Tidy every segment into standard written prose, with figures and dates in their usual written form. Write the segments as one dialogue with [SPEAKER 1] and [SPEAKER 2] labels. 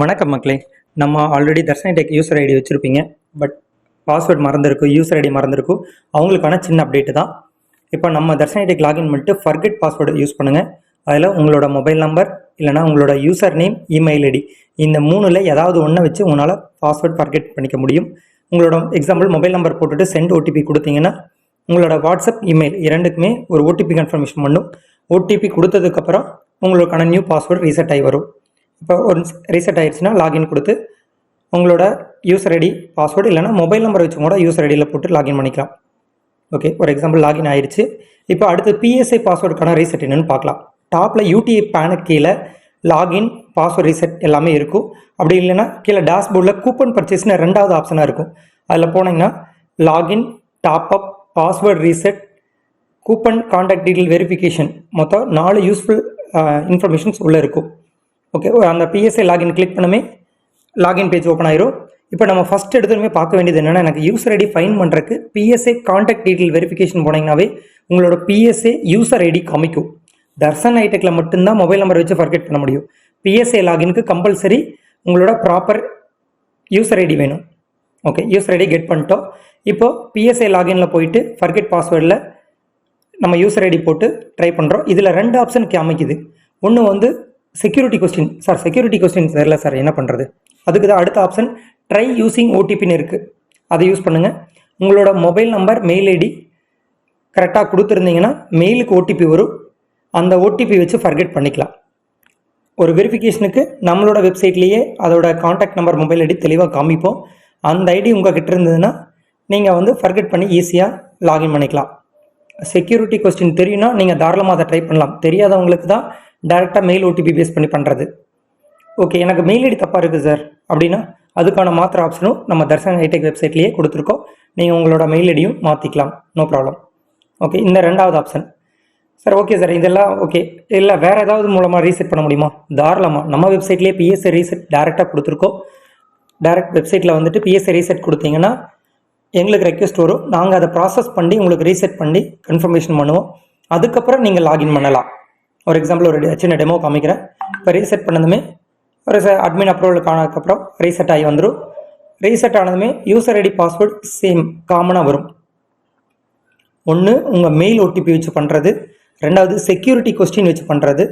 [SPEAKER 1] வணக்கம் மக்களே. நம்ம already Darshani tech user ID வச்சுருப்பீங்க. பட் பாஸ்வேர்ட் மறந்துருக்கும், யூசர் ஐடி மறந்துருக்கும். அவங்களுக்கான சின்ன அப்டேட்டு தான். இப்போ நம்ம தர்ஷனி டெக் லாகின் பண்ணிட்டு ஃபர்கெட் பாஸ்வேர்டு யூஸ் பண்ணுங்கள். அதில் உங்களோட மொபைல் நம்பர் இல்லைனா உங்களோட யூசர் நேம், இமெயில் ஐடி இந்த மூணில் ஏதாவது ஒன்றை வச்சு உங்களால் பாஸ்வேர்ட் ஃபர்கெட் பண்ணிக்க முடியும். உங்களோட எக்ஸாம்பிள் மொபைல் நம்பர் போட்டுட்டு சென்ட் ஓடிபி கொடுத்தீங்கன்னா உங்களோட வாட்ஸ்அப், இமெயில் இரண்டுக்குமே ஒரு ஓடிபி கன்ஃபர்மேஷன் பண்ணும். ஓடிபி கொடுத்ததுக்கப்புறம் உங்களுக்கான நியூ பாஸ்வேர்டு ரீசெட் ஆகி வரும். இப்போ ஒரு ரீசெட் ஆகிடுச்சுன்னா லாகின் கொடுத்து உங்களோட யூசர் ஐடி, பாஸ்வேர்டு இல்லைனா மொபைல் நம்பர் வச்சு கூட யூசர் ஐடியில் போட்டு லாகின் பண்ணிக்கலாம். ஓகே, ஒரு எக்ஸாம்பிள் லாகின் ஆயிடுச்சு. இப்போ அடுத்து பிஎஸ்ஐ பாஸ்வேர்டுக்கான ரீசெட் என்னென்னு பார்க்கலாம். டாப்பில் யூடிஐ பேனுக்கு கீழே லாகின், பாஸ்வேர்டு ரீசெட் எல்லாமே இருக்கும். அப்படி இல்லைன்னா கீழே டேஷ்போர்டில் கூப்பன் பர்ச்சேஸ்னு ரெண்டாவது ஆப்ஷனாக இருக்கும். அதில் போனீங்கன்னா login, top up, password reset, coupon, contact detail verification மொத்தம் 4 யூஸ்ஃபுல் இன்ஃபர்மேஷன்ஸ் உள்ளே இருக்கும். ஓகே, அந்த பிஎஸ்ஐ லாகின் கிளிக் பண்ணமே லாகின் பேஜ் ஓப்பன் ஆயிரும். இப்போ நம்ம ஃபஸ்ட் எடுத்துமே பார்க்க வேண்டியது என்னென்னா, எனக்கு யூசர் ஐடி ஃபைன் பண்ணுறதுக்கு பிஎஸ்ஐ கான்டாக்ட் டீட்டெயில் வெரிஃபிகேஷன் போனீங்கன்னாவே உங்களோட பிஎஸ்ஐ யூசர் ஐடி காமிக்கும். தர்ஷன் ஐடெக்கில் மட்டும்தான் மொபைல் நம்பர் வச்சு ஃபர்கெட் பண்ண முடியும். பிஎஸ்ஐ லாகினுக்கு கம்பல்சரி உங்களோட ப்ராப்பர் யூசர் ஐடி வேணும். ஓகே, யூசர் ஐடி கெட் பண்ணிட்டோம். இப்போ பிஎஸ்ஐ லாகினில் போயிட்டு ஃபர்கெட் பாஸ்வேர்டில் நம்ம யூசர் ஐடி போட்டு ட்ரை பண்ணுறோம். இதில் 2 ஆப்ஷன் காமிக்குது. ஒன்று வந்து security question. Sir security question தெரியல சார், என்ன பண்ணுறது? அதுக்கு தான் அடுத்த ஆப்ஷன் ட்ரை யூஸிங் ஓடிபின்னு இருக்குது. அதை யூஸ் பண்ணுங்கள். உங்களோட மொபைல் நம்பர், மெயில் ஐடி கரெக்டாக கொடுத்துருந்தீங்கன்னா மெயிலுக்கு ஓடிபி வரும். அந்த ஓடிபி வச்சு ஃபர்கெட் பண்ணிக்கலாம். ஒரு வெரிஃபிகேஷனுக்கு நம்மளோட வெப்சைட்லேயே அதோட கான்டாக்ட் நம்பர், மொபைல் ஐடி தெளிவாக காமிப்போம். அந்த ஐடி உங்கள் கிட்ட இருந்ததுன்னா நீங்கள் வந்து ஃபர்கெட் பண்ணி ஈஸியாக லாகின் பண்ணிக்கலாம். செக்யூரிட்டி கொஸ்டின் தெரியும்னா நீங்கள் தாராளமாக அதை ட்ரை பண்ணலாம். தெரியாதவங்களுக்கு தான் டேரெக்டாக மெயில் ஓடிபி பேஸ் பண்ணி பண்ணுறது. ஓகே, எனக்கு மெயில் ஐடி தப்பாக இருக்குது சார் அப்படின்னா அதுக்கான மாத்திர ஆப்ஷனும் நம்ம தர்ஷன் ஐடெக் வெப்சைட்லேயே கொடுத்துருக்கோம். நீங்கள் உங்களோட மெயில் ஐடியும் மாற்றிக்கலாம், நோ ப்ராப்ளம். ஓகே, இந்த 2வது ஆப்ஷன். சார் ஓகே சார், இதெல்லாம் ஓகே, இல்லை வேறு ஏதாவது மூலமாக ரீசெட் பண்ண முடியுமா? தாராளமாக நம்ம வெப்சைட்லேயே பிஎஸ்ஐ ரீசெட் டேரெக்டாக கொடுத்துருக்கோம். டேரெக்ட் வெப்சைட்டில் வந்துட்டு பிஎஸ்ஐ ரீசெட் கொடுத்தீங்கன்னா எங்களுக்கு ரெக்வெஸ்ட் வரும். நாங்கள் அதை ப்ராசஸ் பண்ணி உங்களுக்கு ரீசெட் பண்ணி கன்ஃபர்மேஷன் பண்ணுவோம். அதுக்கப்புறம் நீங்கள் லாகின் பண்ணலாம். ஒரு எக்ஸாம்பிள் ஒரு சின்ன டெமோ காமிக்கிறேன். இப்போ ரீசெட் பண்ணதுமே ஒரு அட்மின் அப்ரூவல் ஆனதுக்கப்புறம் ரீசெட் ஆகி வந்துடும். ரீசெட் ஆனதுமே யூசர் ஐடி, பாஸ்வேர்டு சேம் காமனாக வரும். ஒன்று உங்கள் மெயில் ஓடிபி வச்சு பண்ணுறது, 2வது செக்யூரிட்டி கொஸ்டின் வச்சு பண்ணுறது,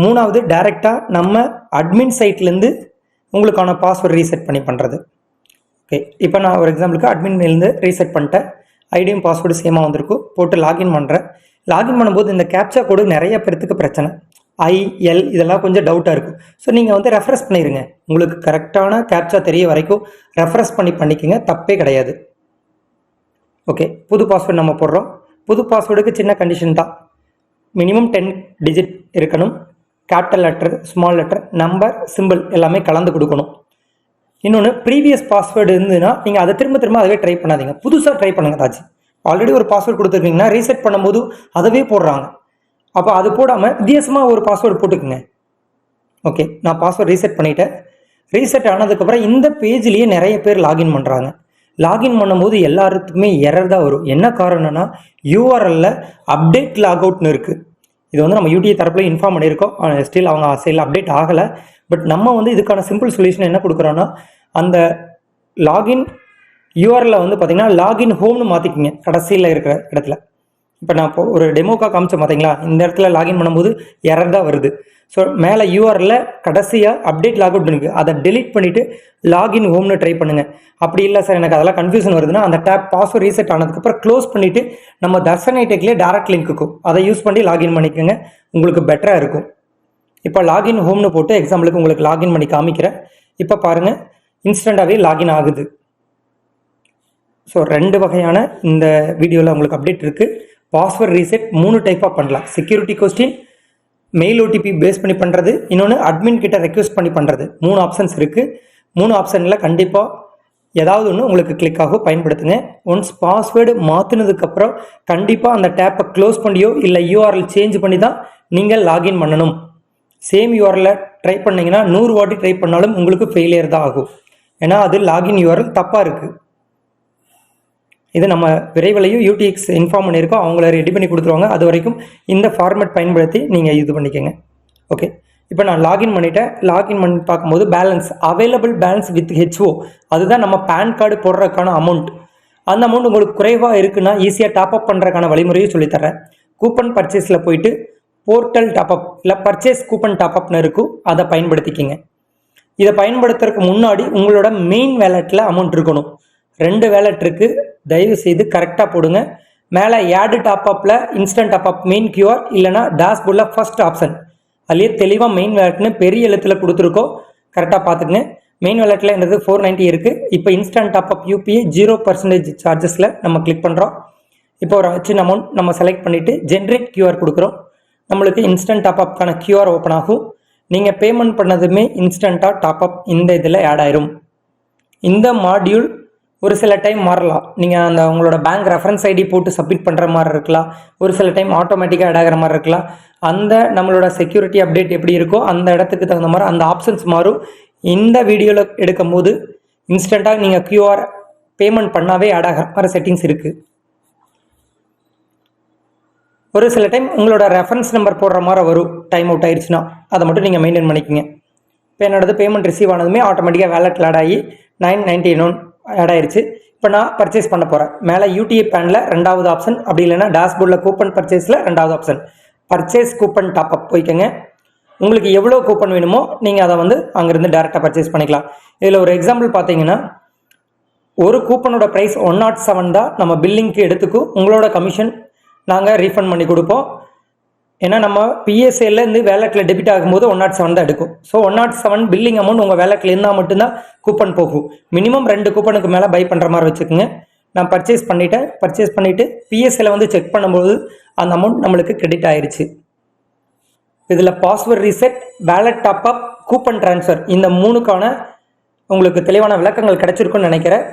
[SPEAKER 1] 3வது டைரெக்டாக நம்ம அட்மின் சைட்லேருந்து உங்களுக்கான பாஸ்வேர்டு ரீசெட் பண்ணி பண்ணுறது. ஓகே, இப்போ நான் ஒரு எக்ஸாம்பிளுக்கு அட்மின்லேருந்து ரீசெட் பண்ணிட்டேன். ஐடியும் பாஸ்வேர்டு சேமாக வந்திருக்கும். போட்டு லாகின் பண்ணுறேன். லாகின் பண்ணும்போது இந்த கேப்சா கோடு நிறைய பேர்த்துக்கு பிரச்சனை, IL இதெல்லாம் கொஞ்சம் டவுட்டாக இருக்கும். ஸோ நீங்கள் வந்து ரெஃப்ரெஷ் பண்ணிடுங்க. உங்களுக்கு கரெக்டான கேப்சா தெரிய வரைக்கும் ரெஃப்ரெஷ் பண்ணிக்கோங்க, தப்பே கிடையாது. ஓகே, புது பாஸ்வேர்டு நம்ம போடுறோம். புது பாஸ்வேர்டுக்கு சின்ன கண்டிஷன் தான், மினிமம் 10 டிஜிட் இருக்கணும். Capital letter, small letter, number, simple எல்லாமே கலந்து கொடுக்கணும். இன்னொன்று, ப்ரீவியஸ் பாஸ்வேர்டு இருந்ததுன்னா நீங்கள் அதை திரும்ப அதவே ட்ரை பண்ணாதீங்க, புதுசாக ட்ரை பண்ணுங்க. தாச்சு ஆல்ரெடி ஒரு பாஸ்வேர்டு கொடுத்துருக்கீங்கன்னா ரீசெட் பண்ணும்போது அதவே போடுறாங்க. அப்போ அது போடாமல் வித்தியாசமாக ஒரு பாஸ்வேர்டு போட்டுக்குங்க. ஓகே, நான் பாஸ்வேர்டு ரீசெட் பண்ணிட்டேன். ரீசெட் ஆனதுக்கப்புறம் இந்த பேஜ்லேயே நிறைய பேர் லாகின் பண்ணுறாங்க. லாகின் பண்ணும்போது எல்லாருக்குமே எரர் தான் வரும். என்ன காரணம்னா URL அப்டேட் லாக் அவுட்னு இருக்குது. இது வந்து நம்ம யூடிஐ தரப்பில் இன்ஃபார்ம் பண்ணியிருக்கோம். ஸ்டில் அவங்க சைடில் அப்டேட் ஆகலை. பட் நம்ம வந்து இதுக்கான சிம்பிள் சொல்யூஷன் என்ன கொடுக்குறோன்னா, அந்த லாகின் URL வந்து பார்த்தீங்கன்னா லாகின் ஹோம்னு மாற்றிக்கிங்க கடைசியில் இருக்கிற இடத்துல. இப்போ நான் இப்போ ஒரு டெமோக்காக காமிச்சேன் பார்த்தீங்களா, இந்த இடத்துல லாகின் பண்ணும்போது எரர் தான் வருது. ஸோ மேலே URL கடைசியாக அப்டேட் லாக் அவுட் இருக்குது, அதை டெலிட் பண்ணிவிட்டு லாகின் ஹோம்னு ட்ரை பண்ணுங்கள். அப்படி இல்லை சார் எனக்கு அதெல்லாம் கன்ஃபியூஷன் வருதுன்னா அந்த டேப் பாஸ்வேர்ட் ரீசெட் ஆனதுக்கப்புறம் க்ளோஸ் பண்ணிவிட்டு நம்ம தர்ஷன் ஐடெக்லேயே டேரக்ட் லிங்க் இருக்கும், அதை யூஸ் பண்ணி லாகின் பண்ணிக்கோங்க, உங்களுக்கு பெட்டராக இருக்கும். இப்போ லாகின் ஹோம்னு போட்டு எக்ஸாம்பிளுக்கு உங்களுக்கு லாகின் பண்ணி காமிக்கிறேன். இப்போ பாருங்கள், இன்ஸ்டண்ட்டாகவே லாகின் ஆகுது. ஸோ 2 வகையான இந்த வீடியோவில் உங்களுக்கு அப்டேட் இருக்குது. பாஸ்வேர்ட் ரீசெட் 3 டைப்பாக பண்ணலாம். செக்யூரிட்டி கொஸ்டின், மெயில் ஓடிபி பேஸ் பண்ணி பண்ணுறது, இன்னொன்று அட்மின் கிட்ட ரெக்வெஸ்ட் பண்ணி பண்ணுறது. 3 ஆப்ஷன்ஸ் இருக்குது. 3 ஆப்ஷனில் கண்டிப்பாக ஏதாவது ஒன்று உங்களுக்கு கிளிக் ஆகும், பயன்படுத்துங்க. ஒன்ஸ் பாஸ்வேர்டு மாற்றினதுக்கப்புறம் கண்டிப்பாக அந்த டேப்பை க்ளோஸ் பண்ணியோ இல்லை URL சேஞ்ச் பண்ணி தான் நீங்கள் லாகின் பண்ணணும். சேம் URL ட்ரை பண்ணிங்கன்னா 100 வாட்டி ட்ரை பண்ணாலும் உங்களுக்கு ஃபெயிலியர் தான் ஆகும். ஏன்னா அது லாகின் URL தப்பாக இருக்குது. இது நம்ம விரைவிலையும் UTX இன்ஃபார்ம் பண்ணியிருக்கோம், அவங்கள ரெடி பண்ணி கொடுத்துருவாங்க. அது வரைக்கும் இந்த ஃபார்மேட் பயன்படுத்தி நீங்கள் இது பண்ணிக்கோங்க. ஓகே, இப்போ நான் லாகின் பண்ணிட்டேன். லாகின் பண்ணி பார்க்கும்போது balance available balance with HO, அதுதான் நம்ம பேன் கார்டு போடுறதுக்கான அமௌண்ட். அந்த அமௌண்ட் உங்களுக்கு குறைவாக இருக்குன்னா ஈஸியாக டாப்அப் பண்ணுறதுக்கான வழிமுறையும் சொல்லித்தரேன். கூப்பன் பர்ச்சேஸில் போயிட்டு போர்ட்டல் டாப்அப் இல்லை பர்ச்சேஸ் கூப்பன் டாப்அப்னு இருக்கும், அதை பயன்படுத்திக்கிங்க. இதை பயன்படுத்துறதுக்கு முன்னாடி உங்களோட மெயின் வேலெட்டில் அமௌண்ட் இருக்கணும். 2 வேலெட் இருக்குது, தயவு செய்து கரெக்டாக போடுங்க. மேலே ஆடு டாப்அப்பில் இன்ஸ்டன்ட் டாப்அப் மெயின் கியூஆர் இல்லைனா டேஷ்போர்டில் ஃபர்ஸ்ட் ஆப்ஷன், அதுலேயே தெளிவாக மெயின் வேலெட்னு பெரிய எழுத்தில் கொடுத்துருக்கோம், கரெக்டாக பார்த்துக்குங்க. மெயின் வேலெட்டில் என்னது 490 இருக்குது. இப்போ இன்ஸ்டன்ட் டாப்அப் யூபிஐ 0% சார்ஜஸில் நம்ம கிளிக் பண்ணுறோம். இப்போ ஒரு சின்ன அமௌண்ட் நம்ம செலக்ட் பண்ணிவிட்டு ஜென்ரேட் கியூஆர் கொடுக்குறோம். நம்மளுக்கு இன்ஸ்டன்ட் டாப்அப்கான கியூஆர் ஓப்பன் ஆகும். நீங்கள் பேமெண்ட் பண்ணதுமே இன்ஸ்டண்ட்டாக டாப்அப் இந்த இதில் ஆட் ஆயிரும். இந்த மாடியூல் ஒரு சில டைம் மாறலாம். நீங்கள் அந்த உங்களோட பேங்க் ரெஃபரன்ஸ் ஐடி போட்டு சப்மிட் பண்ணுற மாதிரி இருக்கலாம், ஒரு சில டைம் ஆட்டோமேட்டிக்காக ஆட் ஆகிற மாதிரி இருக்கலாம். அந்த நம்மளோட செக்யூரிட்டி அப்டேட் எப்படி இருக்கோ அந்த இடத்துக்கு தகுந்த மாதிரி அந்த ஆப்ஷன்ஸ் மாறும். இந்த வீடியோவில் எடுக்கும் போது இன்ஸ்டண்ட்டாக நீங்கள் கியூஆர் பேமெண்ட் பண்ணாவே ஆட் ஆகிற மாதிரி செட்டிங்ஸ் இருக்குது. ஒரு சில டைம் உங்களோட ரெஃபரன்ஸ் நம்பர் போடுற மாதிரி வரும், டைம் அவுட் ஆயிடுச்சுன்னா அதை மட்டும் நீங்கள் மெயின்டைன் பண்ணிக்கோங்க. இப்போ என்னோடது பேமெண்ட் ரிசீவ் ஆனதுமே ஆட்டோமேட்டிக்காக வேலெட்டில் ஆட் ஆகி 999 ஆட் ஆயிடுச்சு. இப்போ நான் பர்ச்சேஸ் பண்ண போகிறேன். மேலே யூடிஐ பேனில் 2வது ஆப்ஷன், அப்படி இல்லைன்னா டேஷ்போர்டில் கூப்பன் பர்ச்சேஸில் 2வது ஆப்ஷன் பர்ச்சேஸ் கூப்பன் டாப்அப் போய்க்கங்க. உங்களுக்கு எவ்வளோ கூப்பன் வேணுமோ நீங்கள் அதை வந்து அங்கேருந்து டேரெக்டாக பர்ச்சேஸ் பண்ணிக்கலாம். இதில் ஒரு எக்ஸாம்பிள் பார்த்தீங்கன்னா, ஒரு கூப்பனோட ப்ரைஸ் 107 தான் நம்ம பில்லிங்க்கு எடுத்துக்கும். உங்களோட கமிஷன் நாங்கள் ரீஃபண்ட் பண்ணி கொடுப்போம். ஏன்னா நம்ம பிஎஸ்ஏலேருந்து வேலெட்டில் டெபிட் ஆகும்போது 107 தான் எடுக்கும். ஸோ 107 பில்லிங் அமௌண்ட் உங்கள் வேலெட்டில் இருந்தால் மட்டும்தான் கூப்பன் போகும். மினிமம் 2 கூப்பனுக்கு மேலே பை பண்ணுற மாதிரி வச்சுக்கோங்க. நான் பர்ச்சேஸ் பண்ணிட்டேன். பர்ச்சேஸ் பண்ணிவிட்டு பிஎஸ்ஏல வந்து செக் பண்ணும்போது அந்த அமௌண்ட் நம்மளுக்கு கிரெடிட் ஆயிடுச்சு. இதில் password reset, wallet top up, coupon transfer, இந்த 3க்கான உங்களுக்கு தெளிவான விளக்கங்கள் கிடைச்சிருக்குன்னு நினைக்கிறேன்.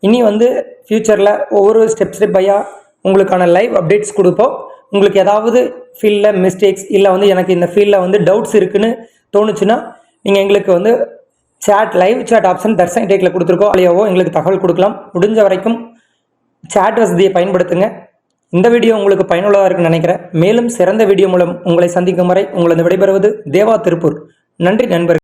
[SPEAKER 1] இனி வந்து ஃப்யூச்சரில் ஒவ்வொரு ஸ்டெப் பையாக உங்களுக்கான லைவ் அப்டேட்ஸ் கொடுப்போம். உங்களுக்கு ஏதாவது ஃபீல்டில் மிஸ்டேக்ஸ் இல்லை வந்து எனக்கு இந்த ஃபீல்டில் வந்து டவுட்ஸ் இருக்குன்னு தோணுச்சுன்னா நீங்கள் எங்களுக்கு வந்து லைவ் சேட் ஆப்ஷன் தர்ஷன் டேக்கில் கொடுத்துருக்கோம், அலையாவோ எங்களுக்கு தகவல் கொடுக்கலாம். முடிஞ்ச வரைக்கும் சேட் வசதியை பயன்படுத்துங்க. இந்த வீடியோ உங்களுக்கு பயனுள்ளதாக இருக்குன்னு நினைக்கிறேன். மேலும் சிறந்த வீடியோ மூலம் உங்களை சந்திக்கும் வரை உங்களது விடைபெறுவது தேவா திருப்பூர். நன்றி நண்பர்கள்.